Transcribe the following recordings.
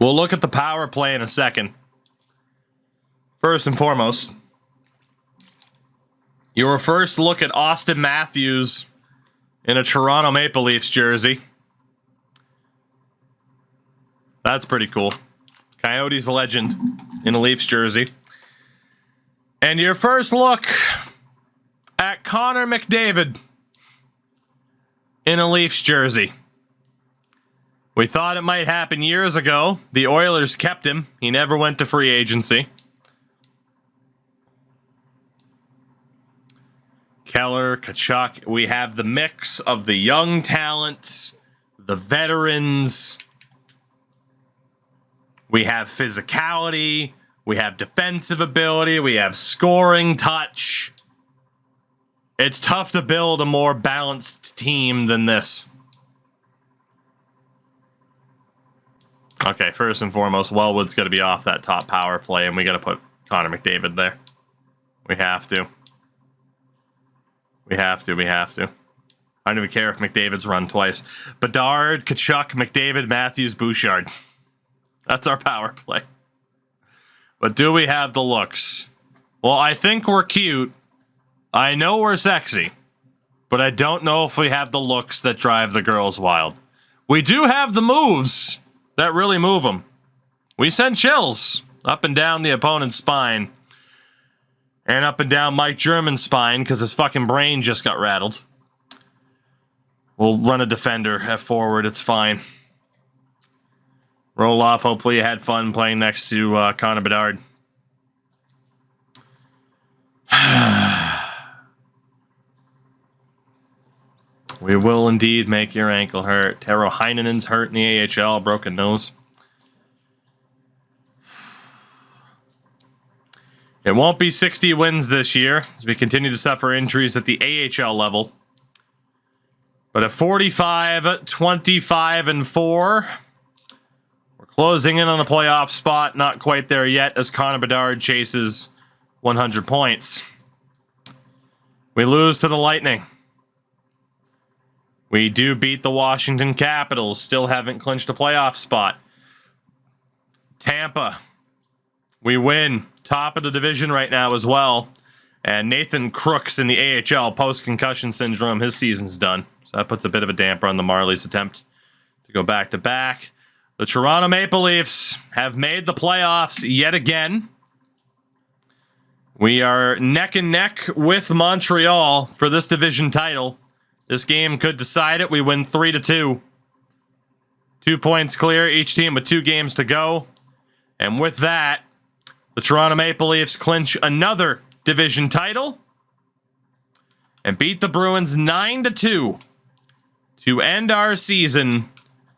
We'll look at the power play in a second. First and foremost, your first look at Austin Matthews in a Toronto Maple Leafs jersey. That's pretty cool. Coyotes legend in a Leafs jersey. And your first look at Connor McDavid in a Leafs jersey. We thought it might happen years ago. The Oilers kept him. He never went to free agency. Keller, Tkachuk. We have the mix of the young talent, the veterans. We have physicality. We have defensive ability. We have scoring touch. It's tough to build a more balanced team than this. Okay, first and foremost, Wellwood's going to be off that top power play, and we got to put Connor McDavid there. We have to. We have to. I don't even care if McDavid's run twice. Bedard, Tkachuk, McDavid, Matthews, Bouchard. That's our power play. But do we have the looks? Well, I think we're cute. I know we're sexy. But I don't know if we have the looks that drive the girls wild. We do have the moves that really move them. We send chills up and down the opponent's spine. And up and down Mike German's spine because his fucking brain just got rattled. We'll run a defender at forward. It's fine. Roll off. Hopefully you had fun playing next to Connor Bedard. We will indeed make your ankle hurt. Tero Heinenen's hurt in the AHL. Broken nose. It won't be 60 wins this year as we continue to suffer injuries at the AHL level. But at 45, 25, and 4, we're closing in on a playoff spot. Not quite there yet as Connor Bedard chases 100 points. We lose to the Lightning. We do beat the Washington Capitals. Still haven't clinched a playoff spot. Tampa. We win. Top of the division right now as well. And Nathan Crooks in the AHL, post-concussion syndrome. His season's done. So that puts a bit of a damper on the Marlies' attempt to go back-to-back. The Toronto Maple Leafs have made the playoffs yet again. We are neck and neck with Montreal for this division title. This game could decide it. We win 3-2. 2 points clear, each team with 2 games to go. And with that, the Toronto Maple Leafs clinch another division title and beat the Bruins 9-2 to end our season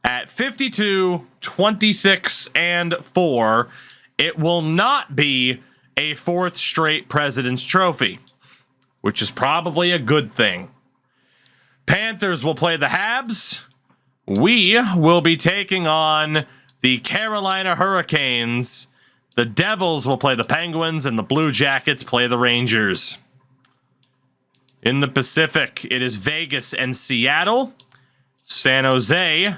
at 52, 26, and 4. It will not be a 4th straight President's Trophy, which is probably a good thing. Panthers will play the Habs. We will be taking on the Carolina Hurricanes. The Devils will play the Penguins, and the Blue Jackets play the Rangers. In the Pacific, it is Vegas and Seattle. San Jose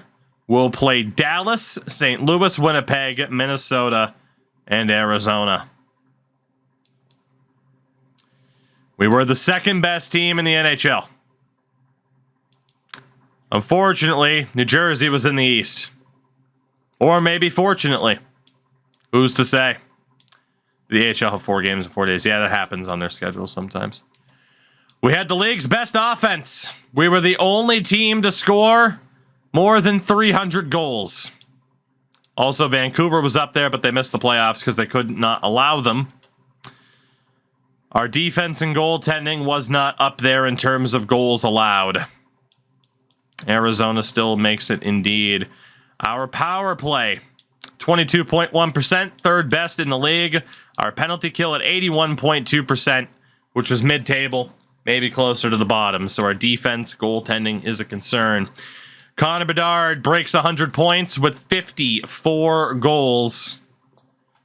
will play Dallas, St. Louis, Winnipeg, Minnesota, and Arizona. We were the second best team in the NHL. Unfortunately, New Jersey was in the East. Or maybe fortunately. Who's to say? The AHL have 4 games in 4 days. Yeah, that happens on their schedule sometimes. We had the league's best offense. We were the only team to score more than 300 goals. Also, Vancouver was up there, but they missed the playoffs because they could not allow them. Our defense and goaltending was not up there in terms of goals allowed. Arizona still makes it indeed. Our power play, 22.1%, third best in the league. Our penalty kill at 81.2%, which was mid-table, maybe closer to the bottom. So our defense, goaltending is a concern. Connor Bedard breaks 100 points with 54 goals.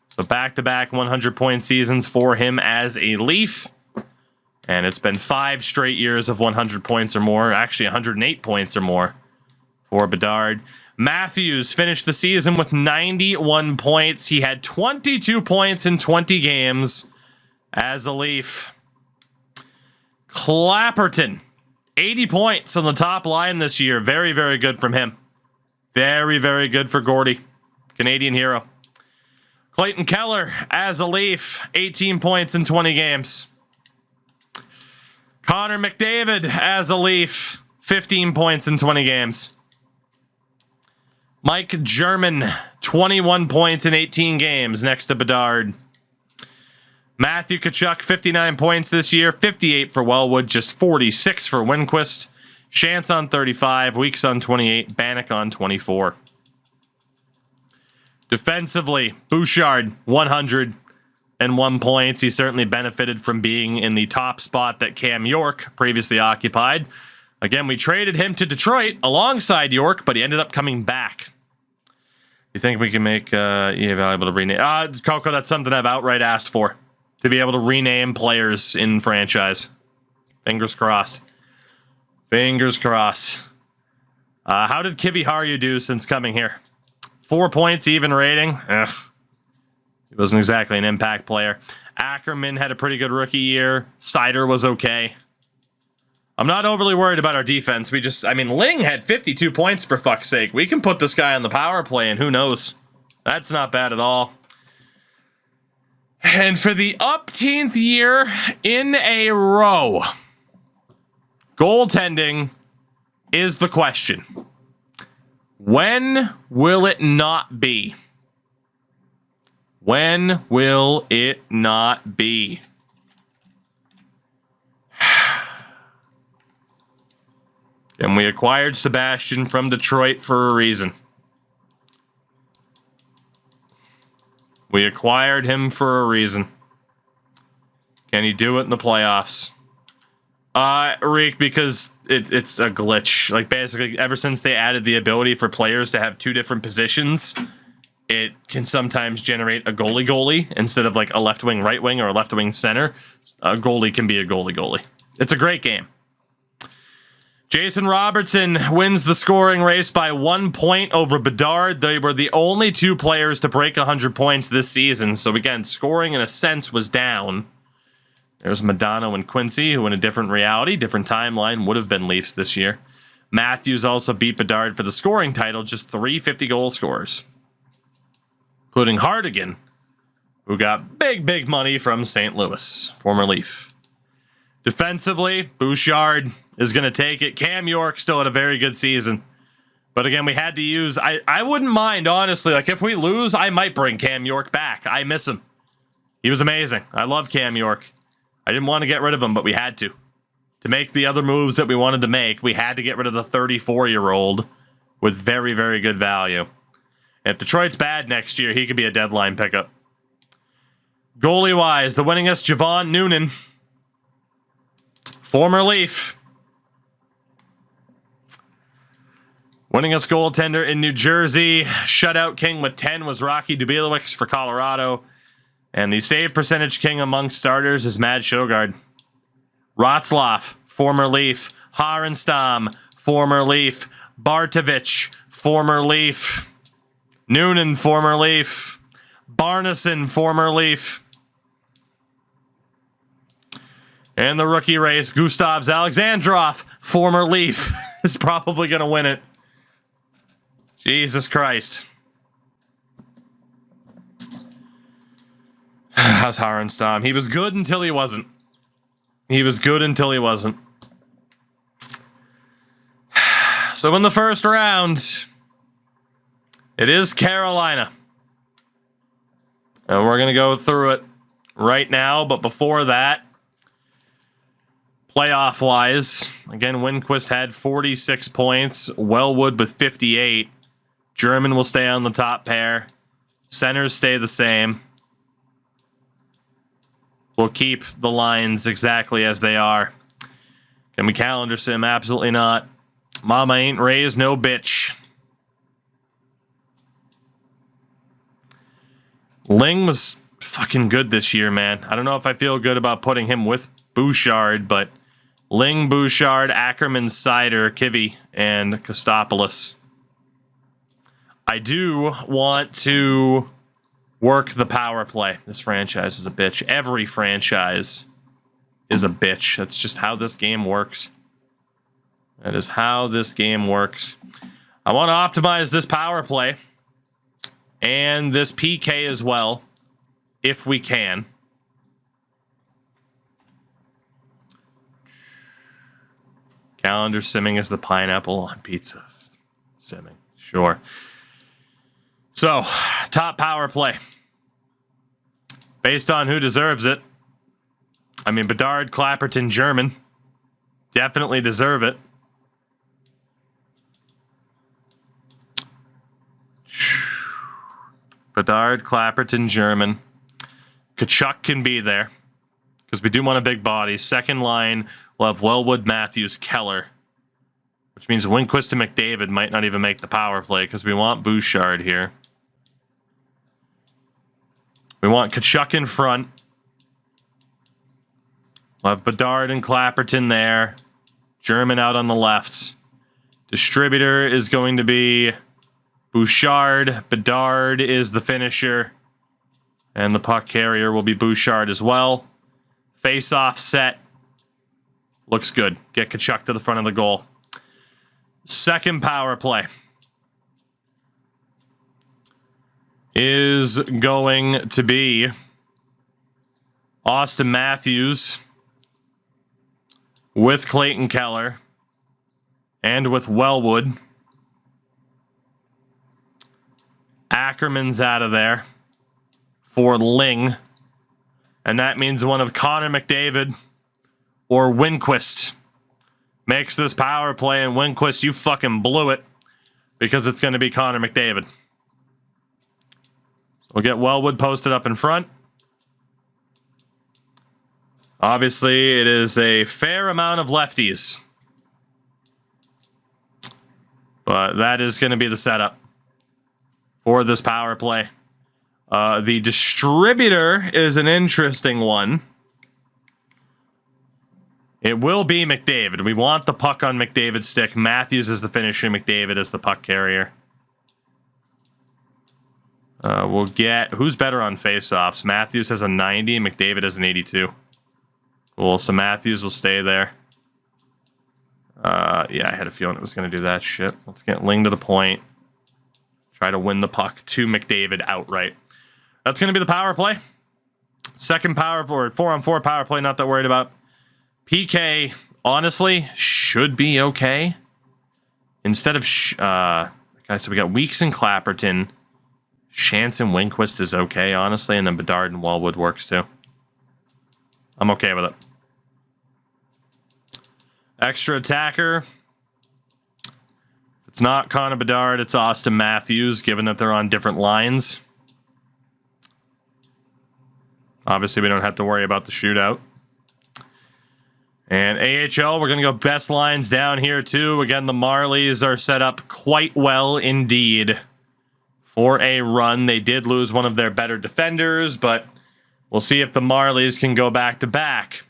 So back-to-back 100-point seasons for him as a Leaf. And it's been 5 straight years of 100 points or more. Actually, 108 points or more for Bedard. Matthews finished the season with 91 points. He had 22 points in 20 games as a Leaf. Clapperton, 80 points on the top line this year. Very, very good from him. Very, very good for Gordy. Canadian hero. Clayton Keller as a Leaf, 18 points in 20 games. Connor McDavid as a Leaf, 15 points in 20 games. Mike German, 21 points in 18 games next to Bedard. Matthew Tkachuk, 59 points this year, 58 for Wellwood, just 46 for Winquist. Shantz on 35, Weeks on 28, Bannock on 24. Defensively, Bouchard, 101 points. He certainly benefited from being in the top spot that Cam York previously occupied. Again, we traded him to Detroit alongside York, but he ended up coming back. You think we can make valuable to rename? Coco, that's something I've outright asked for. To be able to rename players in franchise. Fingers crossed. Fingers crossed. How did Kivi Haru do since coming here? 4 points, even rating. Ugh. He wasn't exactly an impact player. Ackerman had a pretty good rookie year. Sider was okay. I'm not overly worried about our defense. Ling had 52 points for fuck's sake. We can put this guy on the power play and who knows. That's not bad at all. And for the upteenth year in a row, goaltending is the question. When will it not be? When will it not be? And we acquired Sebastian from Detroit for a reason. We acquired him for a reason. Can he do it in the playoffs? Reek, because it's a glitch. Like, basically, ever since they added the ability for players to have two different positions, it can sometimes generate a goalie instead of like a left wing, right wing, or a left wing center. A goalie can be a goalie. It's a great game. Jason Robertson wins the scoring race by 1 point over Bedard. They were the only two players to break 100 points this season. So again, scoring in a sense was down. There's Madonna and Quincy, who in a different reality, different timeline, would have been Leafs this year. Matthews also beat Bedard for the scoring title, just 3 50-goal scorers. Including Hardigan, who got big money from St. Louis, former Leaf. Defensively, Bouchard is going to take it. Cam York still had a very good season. But again, we had to use... I wouldn't mind, honestly. Like, if we lose, I might bring Cam York back. I miss him. He was amazing. I love Cam York. I didn't want to get rid of him, but we had to. To make the other moves that we wanted to make, we had to get rid of the 34-year-old with very, very good value. If Detroit's bad next year, he could be a deadline pickup. Goalie-wise, the winningest, Javon Noonan. Former Leaf. Winningest goaltender in New Jersey. Shutout king with 10 was Rocky Dubielewicz for Colorado. And the save percentage king among starters is Mad Shogard. Rotzloff, former Leaf. Harenstam, former Leaf. Bartovich, former Leaf. Noonan, former Leaf. Barneson, former Leaf. And the rookie race, Gustav Alexandrov, former Leaf, is probably going to win it. Jesus Christ. How's Harenstam? He was good until he wasn't. He was good until he wasn't. So in the first round, it is Carolina. And we're going to go through it right now. But before that, playoff-wise, again, Winquist had 46 points. Wellwood with 58. German will stay on the top pair. Centers stay the same. We'll keep the lines exactly as they are. Can we calendar sim? Absolutely not. Mama ain't raised no bitch. Ling was fucking good this year, man. I don't know if I feel good about putting him with Bouchard, but Ling, Bouchard, Ackerman, Sider, Kivi, and Kostopoulos. I do want to work the power play. This franchise is a bitch. Every franchise is a bitch. That's just how this game works. That is how this game works. I want to optimize this power play and this PK as well, if we can. Calendar simming is the pineapple on pizza. Simming, sure. So, top power play. Based on who deserves it. I mean, Bedard, Clapperton, German. Definitely deserve it. Bedard, Clapperton, German. Kachuk can be there. Because we do want a big body. Second line, we'll have Wellwood, Matthews, Keller. Which means Winquist and McDavid might not even make the power play because we want Bouchard here. We want Kachuk in front. We'll have Bedard and Clapperton there. German out on the left. Distributor is going to be Bouchard. Bedard is the finisher. And the puck carrier will be Bouchard as well. Face-off set. Looks good. Get Kachuk to the front of the goal. Second power play is going to be Austin Matthews with Clayton Keller and with Wellwood. Ackerman's out of there for Ling. And that means one of Connor McDavid or Winquist makes this power play, and Winquist, you fucking blew it because it's going to be Connor McDavid. We'll get Wellwood posted up in front. Obviously, it is a fair amount of lefties. But that is going to be the setup for this power play. The distributor is an interesting one. It will be McDavid. We want the puck on McDavid's stick. Matthews is the finisher. McDavid is the puck carrier. We'll get... Who's better on faceoffs? Matthews has a 90. McDavid has an 82. Cool. So Matthews will stay there. Yeah, I had a feeling it was going to do that shit. Let's get Ling to the point. Try to win the puck to McDavid outright. That's going to be the power play. Second power play, or 4-on-4 power play, not that worried about. PK, honestly, should be okay. Instead of... guys, so we got Weeks and Clapperton. Chance and Winquist is okay, honestly. And then Bedard and Wellwood works, too. I'm okay with it. Extra attacker. It's not Connor Bedard, it's Austin Matthews, given that they're on different lines. Obviously, we don't have to worry about the shootout. And AHL, we're going to go best lines down here, too. Again, the Marlies are set up quite well indeed for a run. They did lose one of their better defenders, but we'll see if the Marlies can go back-to-back.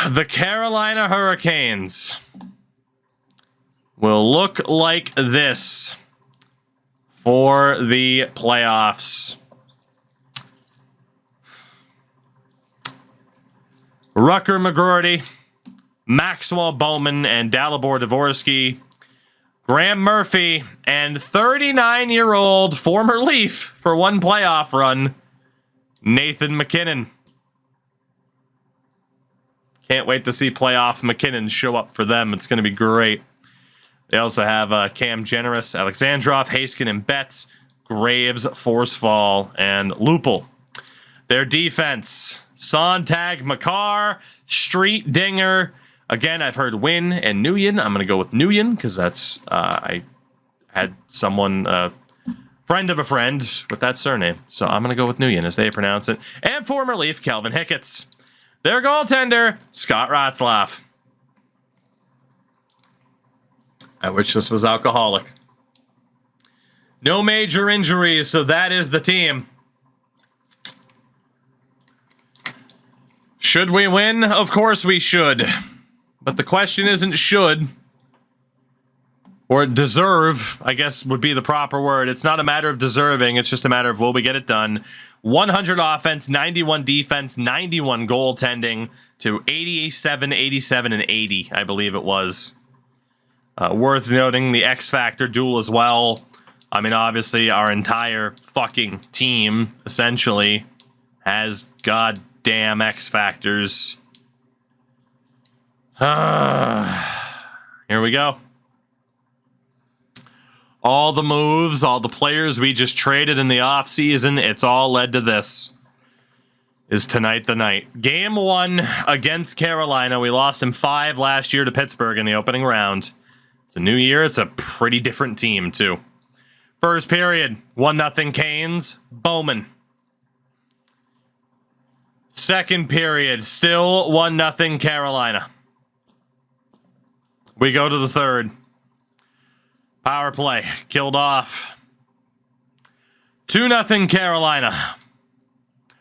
The Carolina Hurricanes will look like this for the playoffs. Rucker McGroarty, Maxwell Bowman, and Dalibor Dvorsky, Graham Murphy, and 39-year-old former Leaf for one playoff run, Nathan MacKinnon. Can't wait to see playoff McKinnon show up for them. It's going to be great. They also have Cam Generous, Alexandrov, Haskin, and Betts, Graves, Forsfall, and Lupul. Their defense... Sontag, Makar, Street, Dinger. Again, I've heard Wynn and Nguyen. I'm going to go with Nguyen because that's... I had someone, friend of a friend with that surname. So I'm going to go with Nguyen as they pronounce it. And former Leaf, Kelvin Hicketts. Their goaltender, Scott Ratzlaff. I wish this was alcoholic. No major injuries, so that is the team. Should we win? Of course we should. But the question isn't should. Or deserve, I guess would be the proper word. It's not a matter of deserving. It's just a matter of will we get it done. 100 offense, 91 defense, 91 goaltending to 87, 87, and 80, I believe it was. Worth noting the X Factor duel as well. I mean, obviously, our entire fucking team, essentially, has goddamn X Factors. Here we go. All the moves, all the players we just traded in the offseason, it's all led to this. Is tonight the night? Game 1 against Carolina. We lost in 5 last year to Pittsburgh in the opening round. It's a new year. It's a pretty different team, too. First period, 1-0 Canes. Bowman. Second period, still 1-0 Carolina. We go to the third. Power play, killed off. 2-0 Carolina.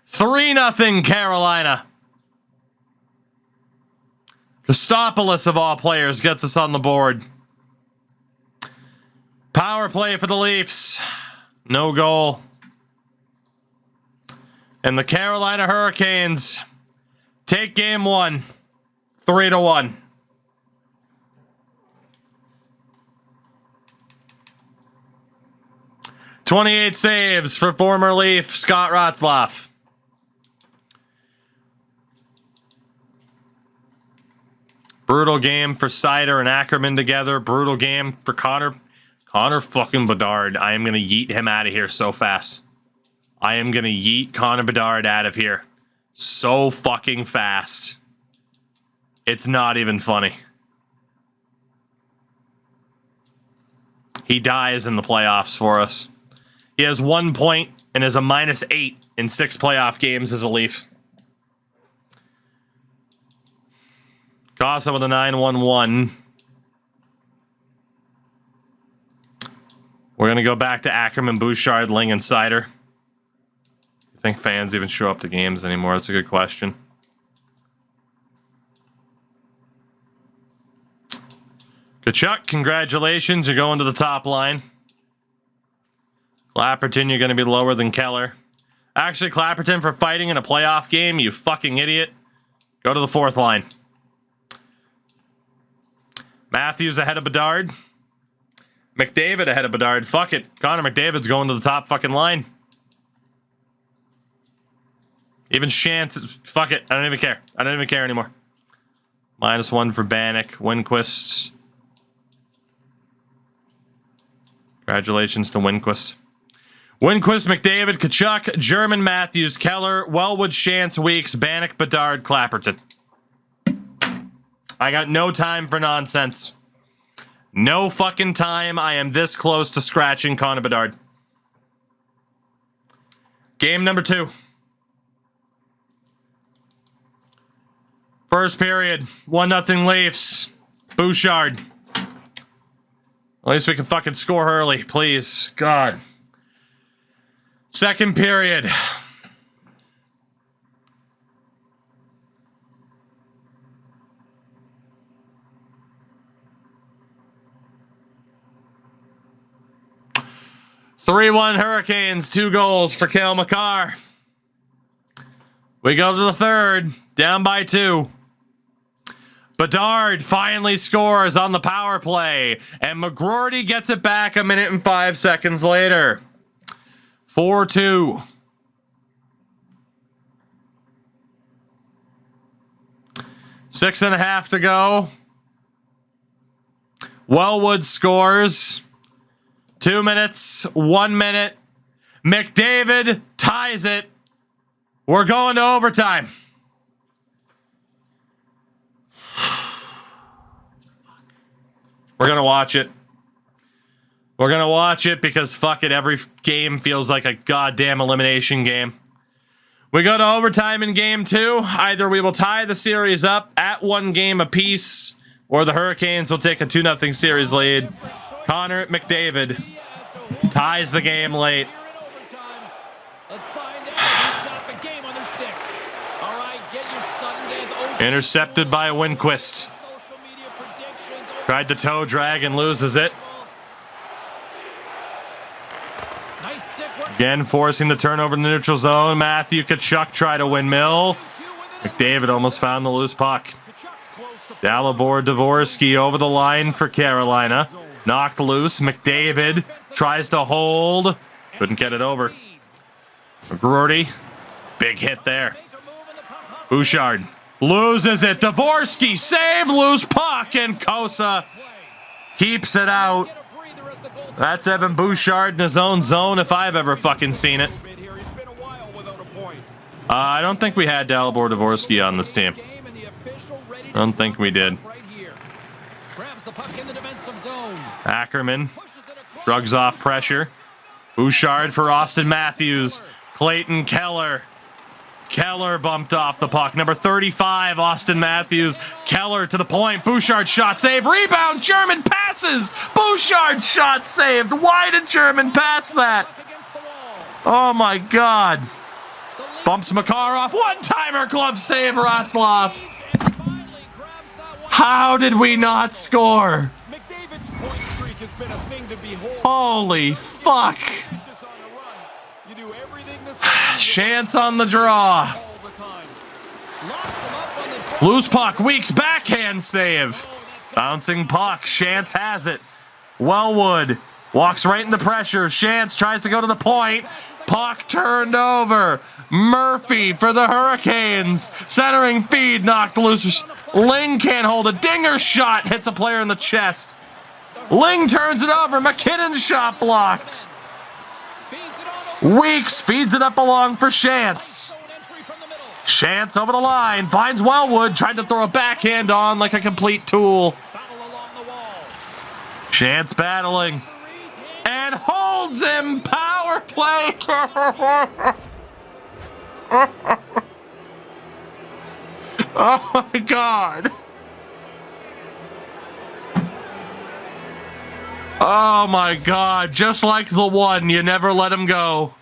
3-0 Carolina. Kostopoulos, of all players, gets us on the board. Power play for the Leafs. No goal. And the Carolina Hurricanes take game 1, 3-1. "28 saves for former Leaf Scott Rotzlaff. Brutal game for Seider and Ackerman together. Brutal game for Connor fucking Bedard. I am going to yeet him out of here so fast. I am going to yeet Connor Bedard out of here so fucking fast. It's not even funny. He dies in the playoffs for us. He has 1 point and is a -8 in 6 playoff games as a Leaf. Casa with a 9-1-1. We're going to go back to Ackerman, Bouchard, Ling, and Seider. I think fans even show up to games anymore. That's a good question. Kachuk, congratulations. You're going to the top line. Clapperton, you're going to be lower than Keller. Actually, Clapperton, for fighting in a playoff game, you fucking idiot. Go to the 4th line. Matthews ahead of Bedard. McDavid ahead of Bedard. Fuck it. Connor McDavid's going to the top fucking line. Even Shantz. Fuck it. I don't even care. I don't even care anymore. -1 for Bannock. Winquist. Congratulations to Winquist. Winquist, McDavid, Kachuk, German, Matthews, Keller, Wellwood, Shantz, Weeks, Bannock, Bedard, Clapperton. I got no time for nonsense. No fucking time. I am this close to scratching Connor Bedard. Game number 2. First period, 1-0 Leafs. Bouchard. At least we can fucking score early, please. God. Second period. "3-1 Hurricanes, 2 goals for Cale Makar. We go to the third, down by 2. Bedard finally scores on the power play, and McGroarty gets it back 1 minute and 5 seconds later. 4-2. Six and a half to go. Wellwood scores. 2 minutes, 1 minute. McDavid ties it. We're going to overtime. We're going to watch it. We're going to watch it because fuck it, every game feels like a goddamn elimination game. We go to overtime in game 2. Either we will tie the series up at 1 game apiece, or the Hurricanes will take a 2-0 series lead. Connor McDavid ties the game late. Intercepted by Winquist. Tried to toe drag and loses it. Again, forcing the turnover in the neutral zone. Matthew Tkachuk tried to windmill. McDavid almost found the loose puck. Dalibor Dvorsky over the line for Carolina. Knocked loose. McDavid tries to hold. Couldn't get it over. McGroarty. Big hit there. Bouchard loses it. Dvorsky save, loose puck, and Kosa keeps it out. That's Evan Bouchard in his own zone if I've ever fucking seen it. I don't think we had Dalibor Dvorsky on this team. I don't think we did. Ackerman shrugs off pressure. Bouchard for Austin Matthews. Clayton Keller. Keller bumped off the puck. Number 35, Austin Matthews. Keller to the point. Bouchard shot save. Rebound. German passes. Bouchard shot saved. Why did German pass that? Oh my God. Bumps Makarov. One-timer glove save. Ratzlaff. How did we not score? Holy fuck. Chance on the draw. Loose puck. Weeks backhand save. Bouncing puck. Chance has it. Wellwood walks right into pressure. Chance tries to go to the point. Puck turned over. Murphy for the Hurricanes. Centering feed knocked loose. Ling can't hold a dinger shot. Hits a player in the chest. Ling turns it over. McKinnon's shot blocked. Weeks feeds it up along for Chance. Chance over the line. Finds Wellwood. Tried to throw a backhand on like a complete tool. Chance battling. And holds him. Power play. Oh my God. Oh my God, just like the one, you never let him go.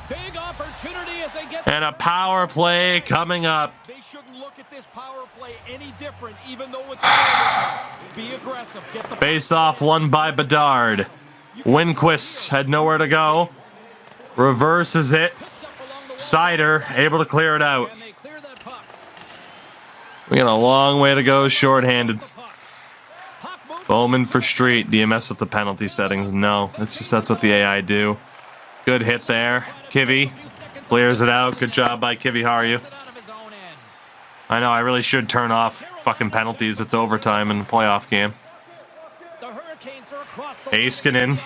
Big opportunity as they get and a power play coming up. They shouldn't look at this power play any different, even though it's be aggressive. Get the face off won by Bedard. Winquist had nowhere to go. Reverses it. Sider able to clear it out. We got a long way to go shorthanded. Bowman for Street. Do you mess with the penalty settings? No. It's just that's what the AI do. Good hit there. Kivy clears it out. Good job by Kivy. How are you? I know, I really should turn off fucking penalties. It's overtime in the playoff game. Heiskanen.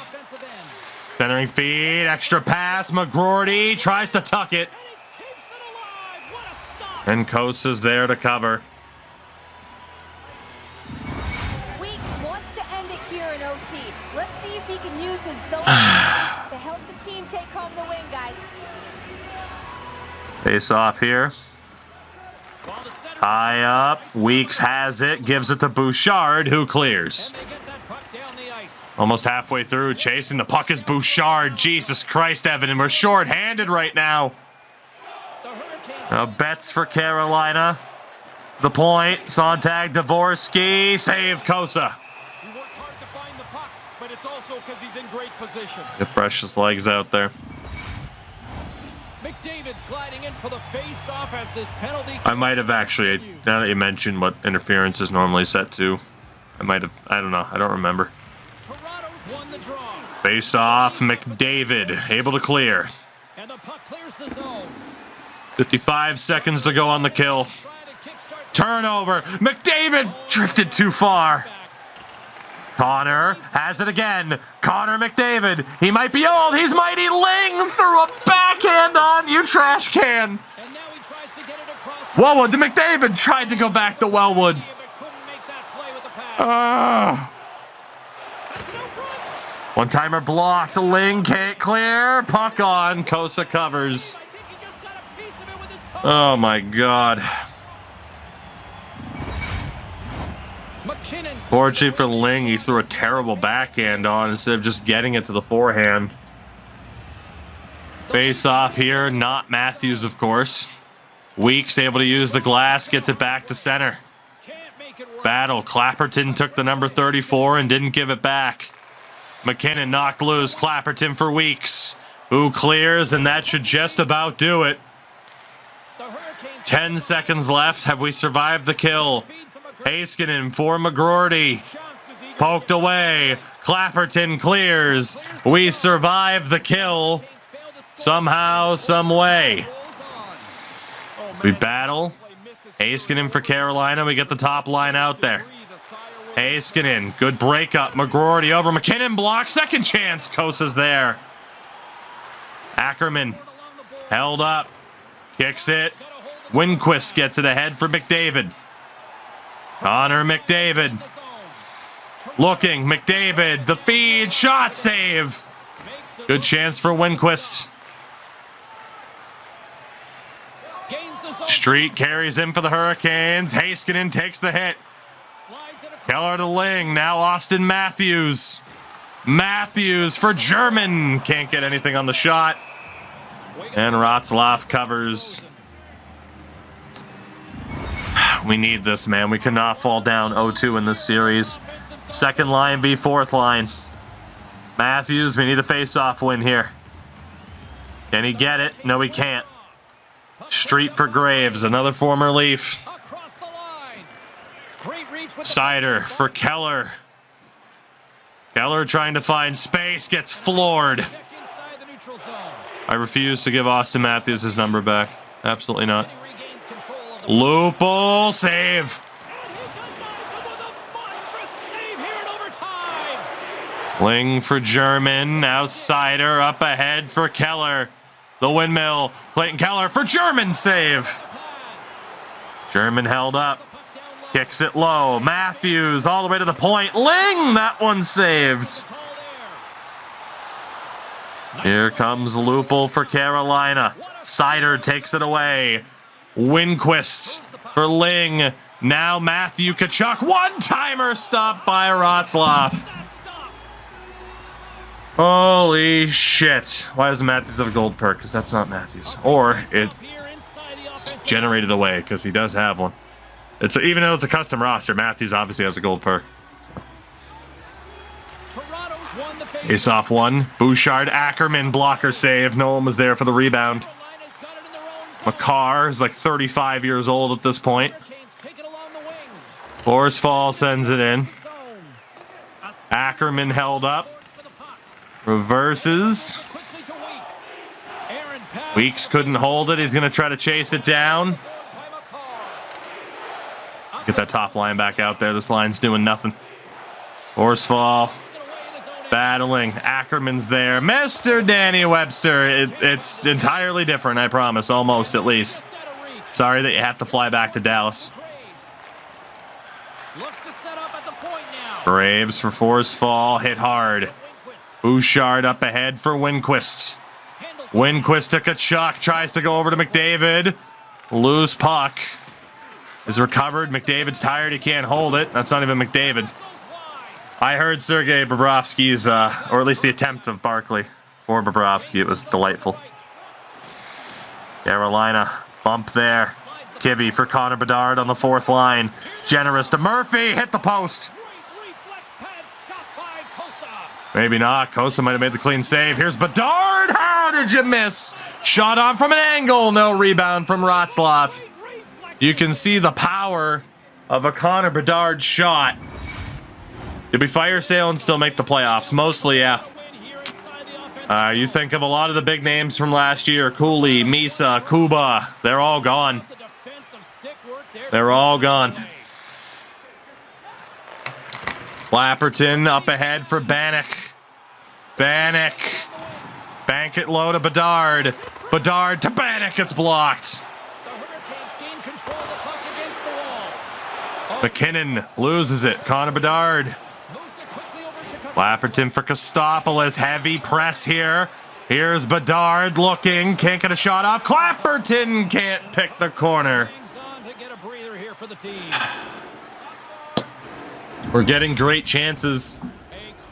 Centering feed. Extra pass. McGroarty tries to tuck it. And Kosa's there to cover. Let's see if he can use his zone to help the team take home the win, guys. Face off here. High up. Weeks has it. Gives it to Bouchard, who clears. Almost halfway through. Chasing the puck is Bouchard. Jesus Christ, Evan. And we're short-handed right now. Betts for Carolina. The point. Sontag, Dvorsky. Save Kosa. Because he's in great position. Get Fresh's legs out there. McDavid's gliding in for the face-off as this penalty. I might have actually, now that you mentioned what interference is normally set to, I might have, I don't know, I don't remember. Toronto's won the draw. Face-off, McDavid, able to clear. And the puck clears the zone. 55 seconds to go on the kill. Turnover, McDavid drifted too far. Connor has it again. Connor McDavid. He might be old. He's mighty. Ling threw a backhand on you, trash can. And now he tries to get it across. Wellwood to McDavid. Tried to go back to Wellwood. One-timer blocked. Ling can't clear. Puck on. Kosa covers. Oh my God. Fortunately for Ling, he threw a terrible backhand on instead of just getting it to the forehand. Face off here, not Matthews, of course. Weeks able to use the glass, gets it back to center. Battle. Clapperton took the number 34 and didn't give it back. McKinnon knocked loose. Clapperton for Weeks. Who clears, and that should just about do it. 10 seconds left. Have we survived the kill? Heiskanen for McGroarty. Poked away. Clapperton clears. We survive the kill. Somehow, some way. We battle. Heiskanen for Carolina. We get the top line out there. Heiskanen, good breakup. McGroarty over. McKinnon block. Second chance. Kosa's there. Ackerman held up. Kicks it. Winquist gets it ahead for McDavid. Connor McDavid. Looking. McDavid. The feed. Shot save. Good chance for Winquist. Street carries in for the Hurricanes. Heiskanen takes the hit. Keller to Ling. Now Austin Matthews. Matthews for German. Can't get anything on the shot. And Ratzlaff covers. We need this, man. We cannot fall down 0-2 in this series. Second line v fourth line. Matthews, we need a face-off win here. Can he get it? No, he can't. Street for Graves, another former Leaf. Sider for Keller. Keller trying to find space, gets floored. I refuse to give Austin Matthews his number back. Absolutely not. Loophole save. Ling for German. Now Sider up ahead for Keller. The windmill. Clayton Keller for German save. German held up. Kicks it low. Matthews all the way to the point. Ling, that one saved. Here comes Lupul for Carolina. Sider takes it away. Winquist for Ling. Now Matthew Tkachuk. One-timer stopped by Ratzlaff. Holy shit. Why doesn't Matthews have a gold perk? Because that's not Matthews. Or it just generated away because he does have one. Even though it's a custom roster, Matthews obviously has a gold perk. Ace off one. Bouchard, Ackerman, blocker save. No one was there for the rebound. Makar is like 35 years old at this point. Horsfall sends it in. Ackerman held up. Reverses. Weeks couldn't hold it. He's going to try to chase it down. Get that top line back out there. This line's doing nothing. Horsfall. Battling. Ackerman's there. Mr. Danny Webster. It's entirely different, I promise. Almost, at least. Sorry that you have to fly back to Dallas. Braves for Horsfall. Hit hard. Bouchard up ahead for Winquist. Winquist to Tkachuk. Tries to go over to McDavid. Loose puck. Is recovered. McDavid's tired. He can't hold it. That's not even McDavid. I heard Sergei Bobrovsky's, or at least the attempt of Barkley for Bobrovsky. It was delightful. Carolina. Bump there. Kivy for Connor Bedard on the fourth line. Generous to Murphy. Hit the post. Maybe not. Kosa might have made the clean save. Here's Bedard. How did you miss? Shot on from an angle. No rebound from Ratzlaff. You can see the power of a Connor Bedard shot. Did we fire sale and still make the playoffs? Mostly, yeah. You think of a lot of the big names from last year. Cooley, Misa, Kuba. They're all gone. They're all gone. Clapperton up ahead for Bannock. Bannock. Bank it low to Bedard. Bedard to Bannock. It's blocked. McKinnon loses it. Connor Bedard. Clapperton for Kostopoulos. Heavy press here. Here's Bedard looking. Can't get a shot off. Clapperton can't pick the corner. We're getting great chances.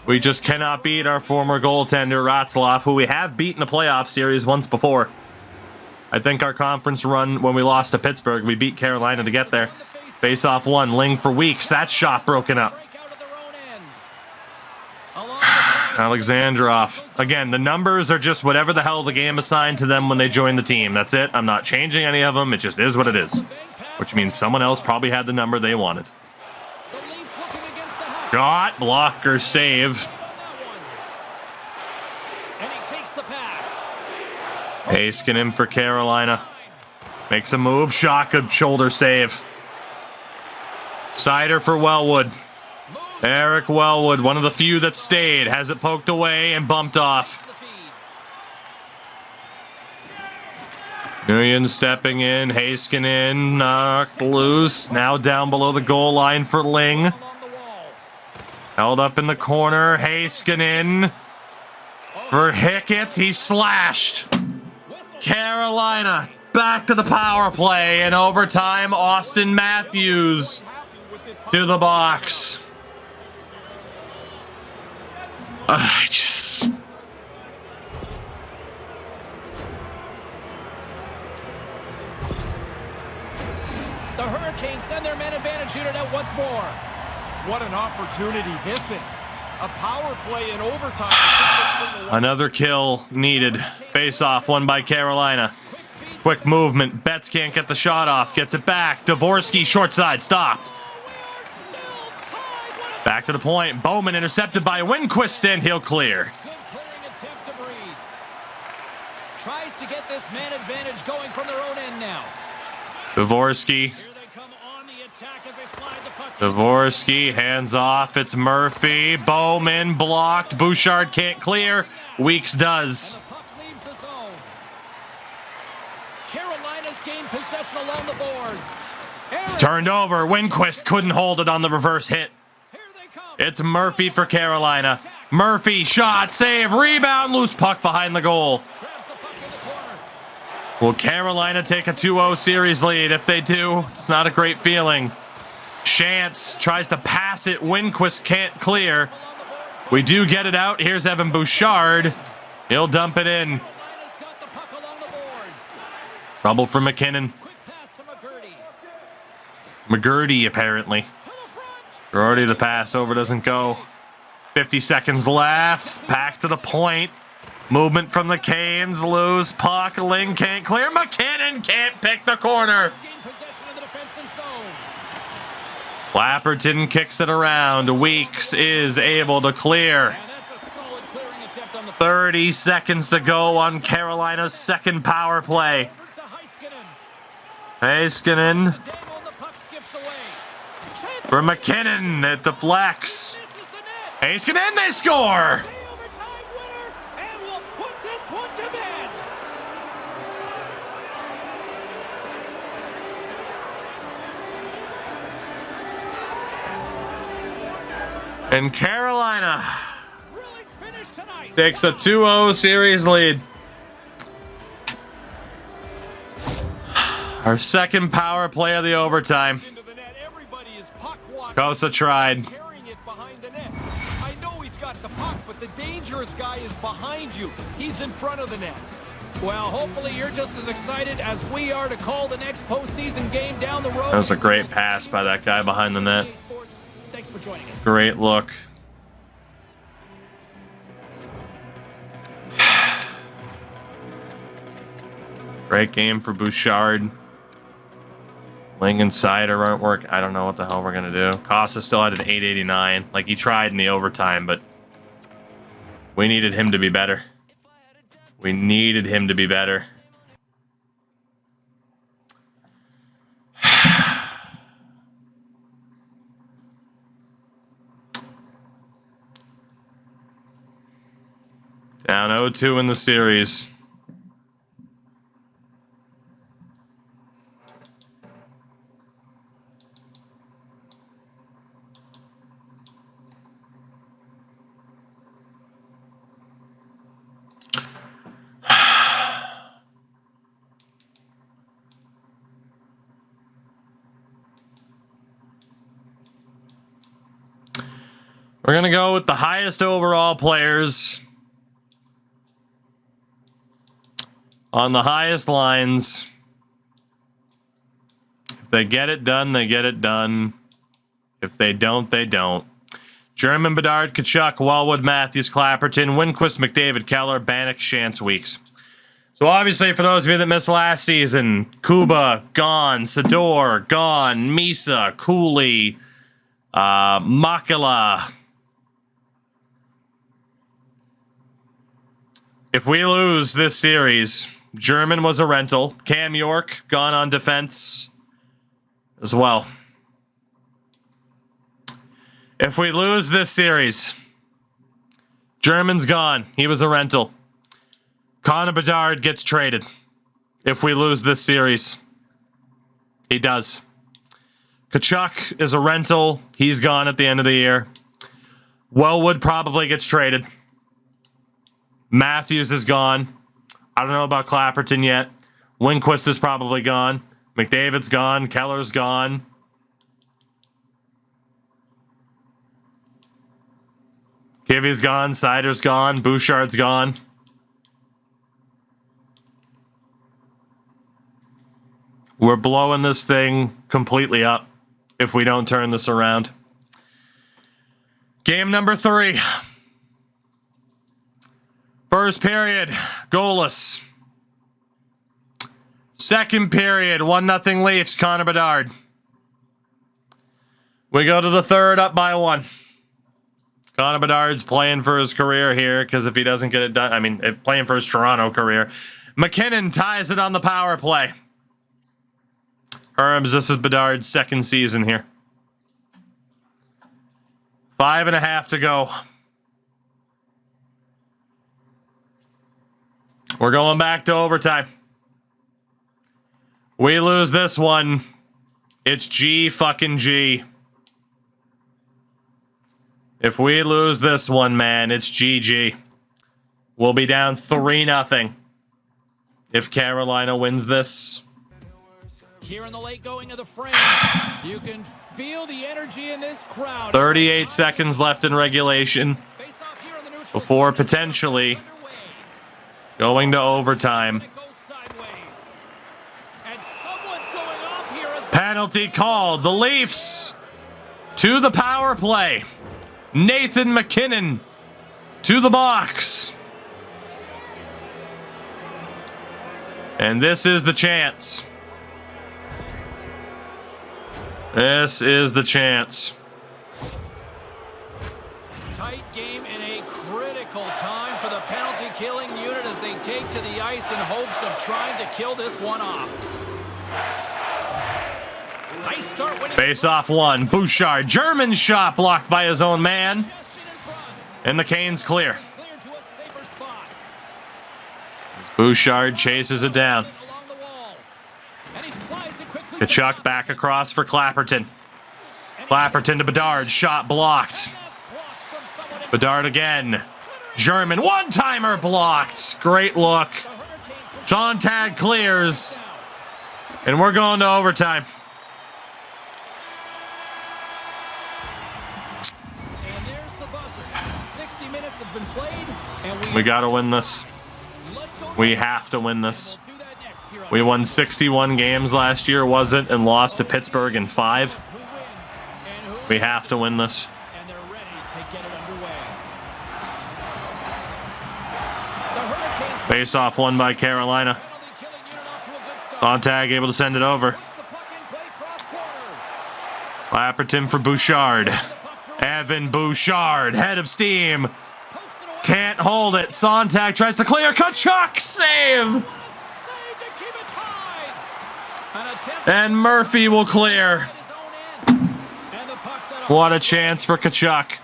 We just cannot beat our former goaltender, Ratzlaff, who we have beaten a playoff series once before. I think our conference run, when we lost to Pittsburgh, we beat Carolina to get there. Face-off one, Ling for Weeks. That shot broken up. Alexandrov. Again, the numbers are just whatever the hell the game assigned to them when they join the team. That's it. I'm not changing any of them. It just is what it is. Which means someone else probably had the number they wanted. Got blocker save. And he takes the pass. Heiskanen for Carolina. Makes a move. Shot. Good shoulder save. Sider for Wellwood. Eric Wellwood, one of the few that stayed, has it poked away and bumped off. Nguyen stepping in, Heiskanen knocked loose. Now down below the goal line for Ling. Held up in the corner, Heiskanen for Hicketts. He's slashed. Carolina back to the power play. In overtime, Austin Matthews to the box. I just... The Hurricanes send their man advantage unit out once more. What an opportunity this is. A power play in overtime. Another kill needed. Face-off won by Carolina. Quick movement. Betts can't get the shot off. Gets it back. Dvorsky short side. Stopped. Back to the point. Bowman intercepted by Winquist, and he'll clear. Good clearing attempt to breathe. Tries to get this man advantage going from their own end now. Dvorsky. Here they come on the attack as they slide the puck. Dvorsky, hands off. It's Murphy. Bowman blocked. Bouchard can't clear. Weeks does. The puck leaves the zone. Carolina's gained possession along the boards. Aaron. Turned over. Winquist couldn't hold it on the reverse hit. Here they come. It's Murphy for Carolina. Murphy, shot, save, rebound, loose puck behind the goal. Grabs the puck in the corner. Will Carolina take a 2-0 series lead? If they do, it's not a great feeling. Shantz tries to pass it. Winquist can't clear. We do get it out. Here's Evan Bouchard. He'll dump it in. Carolina's got the puck along the boards. Trouble for McKinnon. Quick pass to McGurty. McGurty, apparently. To the front. Already the pass over doesn't go. 50 seconds left. Back to the point. Movement from the Canes. Loose puck. Ling can't clear. McKinnon can't pick the corner. Gain possession in the defensive zone. Clapperton kicks it around. Weeks is able to clear. And that's a solid clearing attempt on the 30 seconds to go on Carolina's second power play. over to Heiskanen. Heiskanen Dangle and the puck skips away. Chance for McKinnon. It deflects. This is the net. Heiskanen, they score! The overtime winner, and we'll put this one to bed. And Carolina Thrilling finish tonight. takes a 2-0 series lead. Our second power play of the overtime. Into the net. Everybody is puck watching. Kosa tried. Carrying it behind the net. I know he's got the puck, but the dangerous guy is behind you. He's in front of the net. Well, hopefully you're just as excited as we are to call the next postseason game down the road. That was a great pass by that guy behind the net. Thanks for joining us. Great look. Great game for Bouchard. Ling and Sider aren't working. I don't know what the hell we're going to do. Costa still had an 889. Like, he tried in the overtime, but we needed him to be better. We needed him to be better. Down 0-2 in the series. We're going to go with the highest overall players on the highest lines. If they get it done, they get it done. If they don't, they don't. German, Bedard, Kachuk, Wellwood, Matthews, Clapperton, Winquist, McDavid, Keller, Bannock, Shantz, Weeks. So obviously, for those of you that missed last season, Kuba, gone. Sador, gone. Misa, Cooley, Makala. If we lose this series, German was a rental. Cam York, gone on defense as well. If we lose this series, German's gone. He was a rental. Connor Bedard gets traded. If we lose this series, he does. Kachuk is a rental. He's gone at the end of the year. Wellwood probably gets traded. Matthews is gone. I don't know about Clapperton yet. Winquist is probably gone. McDavid's gone. Keller's gone. Kivvy's gone. Sider's gone. Bouchard's gone. We're blowing this thing completely up if we don't turn this around. Game number 3. First period, goalless. Second period, 1-0 Leafs, Connor Bedard. We go to the third, up by 1. Connor Bedard's playing for his career here, because if he doesn't get it done, I mean, playing for his Toronto career. McKinnon ties it on the power play. Herms, this is Bedard's second season here. 5.5 to go. We're going back to overtime. We lose this one. It's G fucking G. If we lose this one, man, it's GG. We'll be down 3-0. If Carolina wins this. Here in the late going of the frame, you can feel the energy in this crowd. 38 seconds left in regulation before potentially going to overtime. Penalty called. The Leafs to the power play. Nathan McKinnon to the box. And this is the chance. This is the chance. Tight game in a critical time for the penalty killing unit as they take to the ice in hopes of trying to kill this one off. Nice start winning. Face off 1. Bouchard. German shot blocked by his own man. And the Canes clear. Bouchard chases it down. Kachuk back across for Clapperton. Clapperton to Bedard. Shot blocked. Bedard again. German. One-timer blocked. Great look. Sontag clears. And we're going to overtime. We got to win this. We have to win this. We won 61 games last year, was it? And lost to Pittsburgh in 5. We have to win this. Face off 1 by Carolina. Sontag able to send it over. Clapperton for Bouchard. Evan Bouchard, head of steam. Can't hold it. Sontag tries to clear. Kachuk, save! And Murphy will clear. What a chance for Kachuk.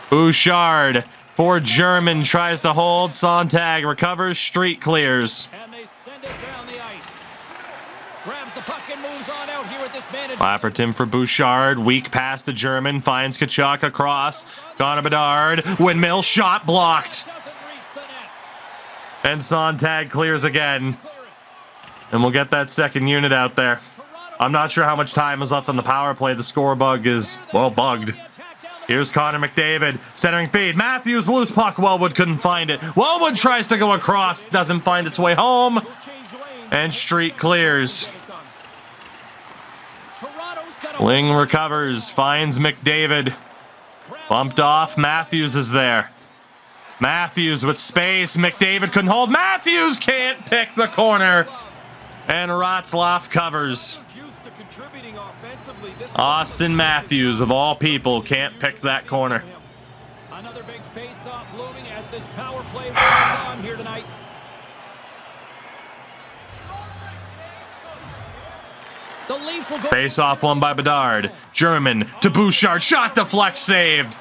Bouchard for German tries to hold. Sontag recovers. Street clears. And they send it down the ice. Grabs the puck and moves on out here at this man. Clapperton for Bouchard. Weak pass to German. Finds Kachuk across. Connor Bedard. Windmill shot blocked. And Sontag clears again. And we'll get that second unit out there. I'm not sure how much time is left on the power play. The score bug is, well, bugged. Here's Connor McDavid. Centering feed. Matthews, loose puck. Wellwood couldn't find it. Wellwood tries to go across. Doesn't find its way home. And Street clears. Ling recovers. Finds McDavid. Bumped off. Matthews is there. Matthews with space. McDavid couldn't hold. Matthews can't pick the corner. And Ratzlaff covers. Austin Matthews, of all people, can't pick that corner. Another big face-off looming as this power play rolls on here tonight. The Leafs will go. Face-off won by Bedard. German to Bouchard. Shot deflect saved.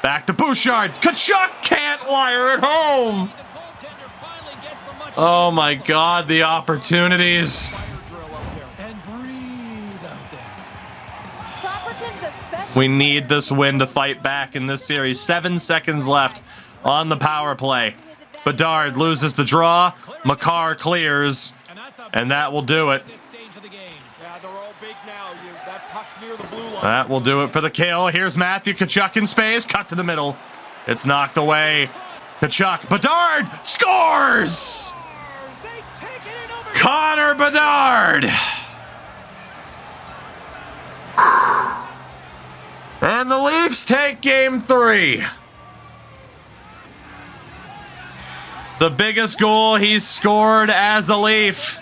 Back to Bouchard. Kachuk can't wire it home. Oh my God, the opportunities. We need this win to fight back in this series. 7 seconds left on the power play. Bedard loses the draw. Makar clears. And that will do it. That will do it for the kill. Here's Matthew Tkachuk in space. Cut to the middle. It's knocked away. Tkachuk. Bedard scores! Connor Bedard! And the Leafs take game 3. The biggest goal he's scored as a Leaf.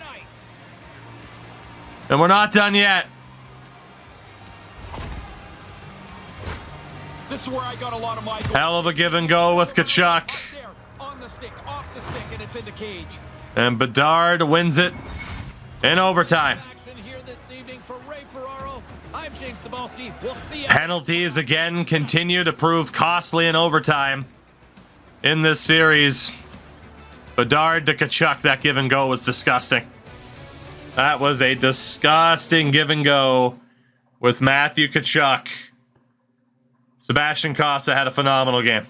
And we're not done yet. This is where I got a lot of my goals. Hell of a give and go with Tkachuk. On the stick, off the stick, and it's in the cage. And Bedard wins it in overtime. Penalties again continue to prove costly in overtime in this series. Bedard to Tkachuk, that give and go was disgusting. That was a disgusting give and go with Matthew Tkachuk. Sebastian Costa had a phenomenal game.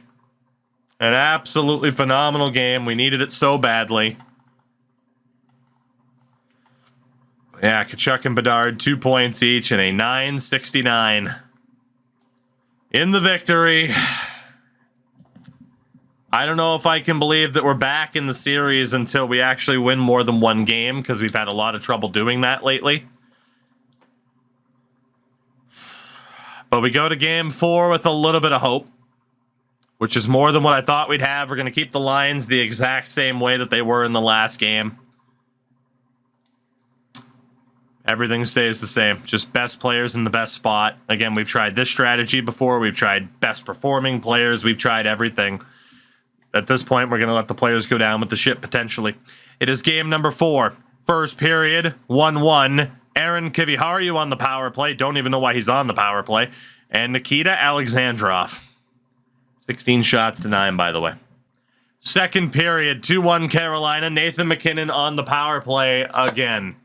An absolutely phenomenal game. We needed it so badly. Yeah, Tkachuk and Bedard, 2 points each and a 969 in the victory. I don't know if I can believe that we're back in the series until we actually win more than one game, because we've had a lot of trouble doing that lately. But we go to game 4 with a little bit of hope, which is more than what I thought we'd have. We're going to keep the Lions the exact same way that they were in the last game. Everything stays the same. Just best players in the best spot. Again, we've tried this strategy before. We've tried best performing players. We've tried everything. At this point, we're going to let the players go down with the ship, potentially. It is game number 4. First period, 1-1. Aaron Kiviharu on the power play. Don't even know why he's on the power play. And Nikita Alexandrov. 16 shots to 9, by the way. Second period, 2-1 Carolina. Nathan McKinnon on the power play again.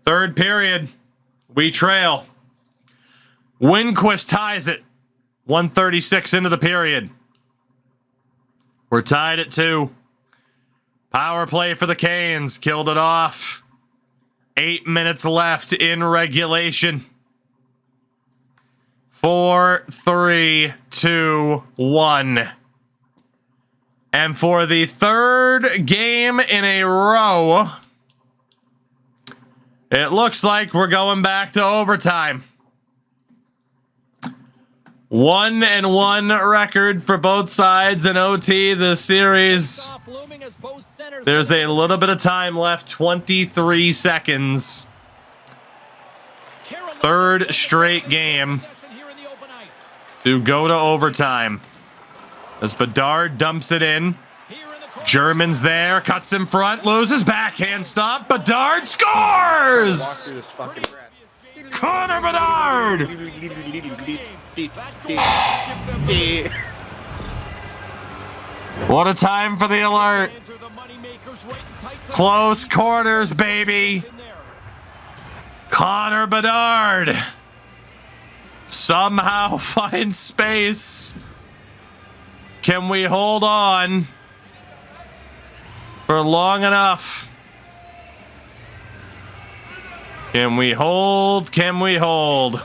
Third period, we trail. Winquist ties it. 1:36 into the period. We're tied at 2. Power play for the Canes. Killed it off. 8 minutes left in regulation. 4, 3, 2, 1. And for the third game in a row, it looks like we're going back to overtime. 1-1 record for both sides in OT this series. There's a little bit of time left, 23 seconds. Third straight game to go to overtime. As Bedard dumps it in. German's there, cuts in front, loses, backhand stop. Bedard scores! Connor Bedard! What a time for the alert. Close quarters, baby. Connor Bedard somehow finds space. Can we hold on for long enough? Can we hold? Can we hold?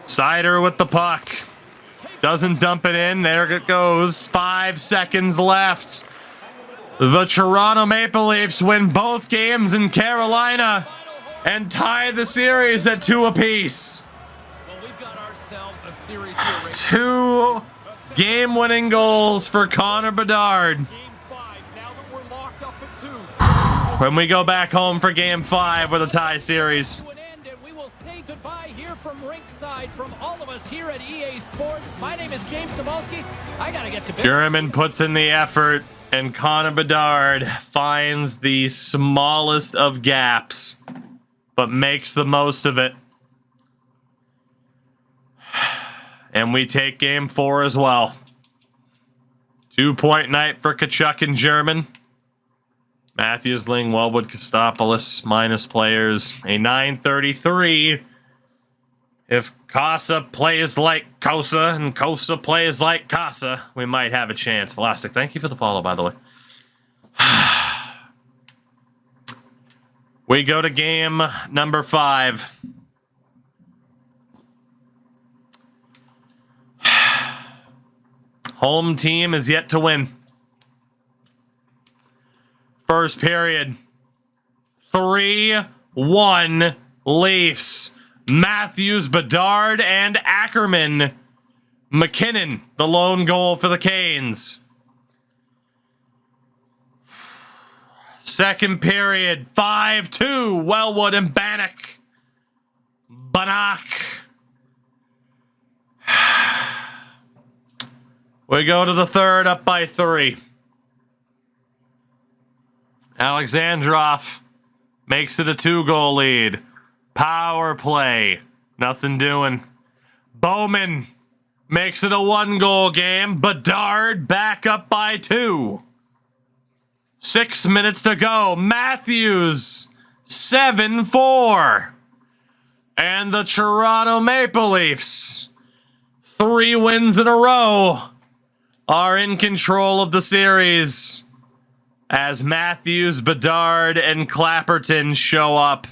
Sider with the puck. Doesn't dump it in. There it goes. 5 seconds left. The Toronto Maple Leafs win both games in Carolina and tie the series at 2 apiece. Well, we've got ourselves a series here, Ray. 2 game-winning goals for Connor Bedard. Game 5, now that we're locked up at 2. When we go back home for Game 5 with a tie series. To an end, and we will say goodbye here from ringside from all of us here at EA Sports. My name is James Cebulski. I gotta get to bed. German puts in the effort, and Connor Bedard finds the smallest of gaps, but makes the most of it. And we take Game 4 as well. 2-point night for Kachuk and German. Matthews, Ling, Wellwood, Kostopoulos, minus players. A 933. If Casa plays like Kosa and Kosa plays like Casa, we might have a chance. Velastic, thank you for the follow, by the way. We go to game number 5. Home team is yet to win. First period. 3-1 Leafs. Matthews, Bedard, and Ackerman. McKinnon, the lone goal for the Canes. Second period. 5-2. Wellwood and Bannock. We go to the third, up by 3. Alexandrov makes it a 2-goal lead. Power play. Nothing doing. Bowman makes it a 1-goal game. Bedard back up by 2. 6 minutes to go. Matthews, 7-4. And the Toronto Maple Leafs, 3 wins in a row, are in control of the series as Matthews, Bedard, and Clapperton show up.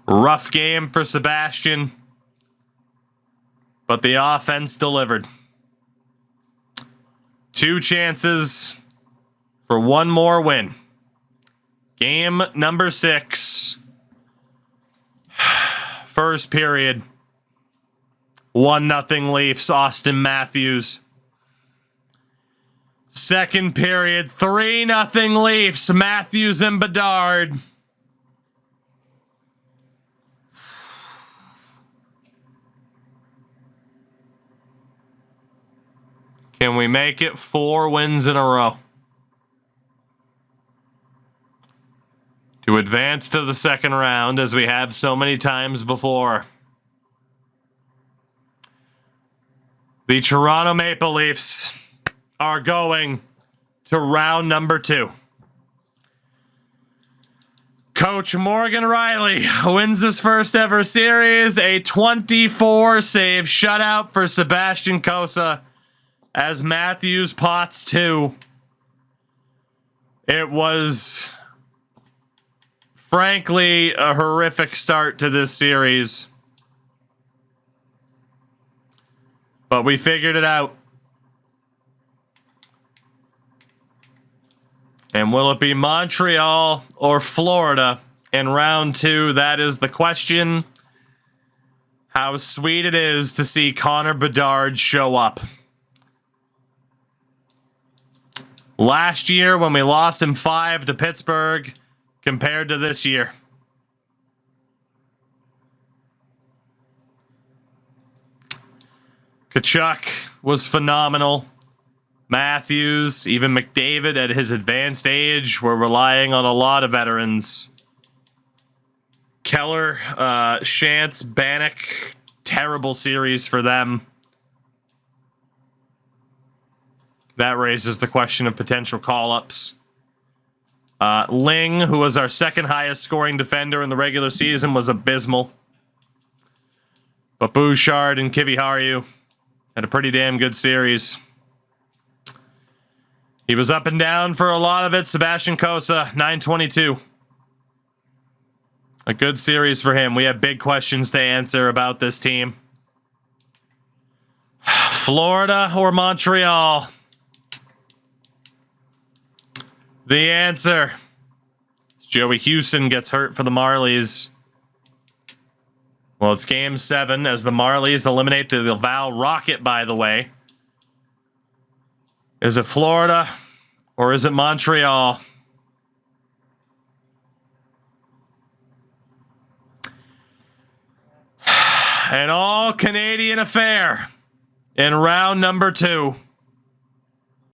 Rough game for Sebastian, but the offense delivered. 2 chances for 1 more win. Game number 6. First period. 1-0 Leafs, Austin Matthews. Second period, 3-0 Leafs, Matthews and Bedard. Can we make it 4 wins in a row to advance to the second round, as we have so many times before? The Toronto Maple Leafs are going to round number 2. Coach Morgan Riley wins his first ever series, a 24-save shutout for Sebastian Kosa as Matthews pots 2. It was, frankly, a horrific start to this series, but we figured it out. And will it be Montreal or Florida in round 2? That is the question. How sweet it is to see Connor Bedard show up. Last year, when we lost him 5 to Pittsburgh, compared to this year. Kachuk was phenomenal. Matthews, even McDavid at his advanced age, were relying on a lot of veterans. Keller, Shantz, Bannock, terrible series for them. That raises the question of potential call-ups. Ling, who was our second highest scoring defender in the regular season, was abysmal. But Bouchard and Kiviharu had a pretty damn good series. He was up and down for a lot of it. Sebastian Kosa, 922. A good series for him. We have big questions to answer about this team. Florida or Montreal? The answer. Joey Houston gets hurt for the Marlies. Well, it's game 7 as the Marlies eliminate the Laval Rocket, by the way. Is it Florida or is it Montreal? An all-Canadian affair in round number 2.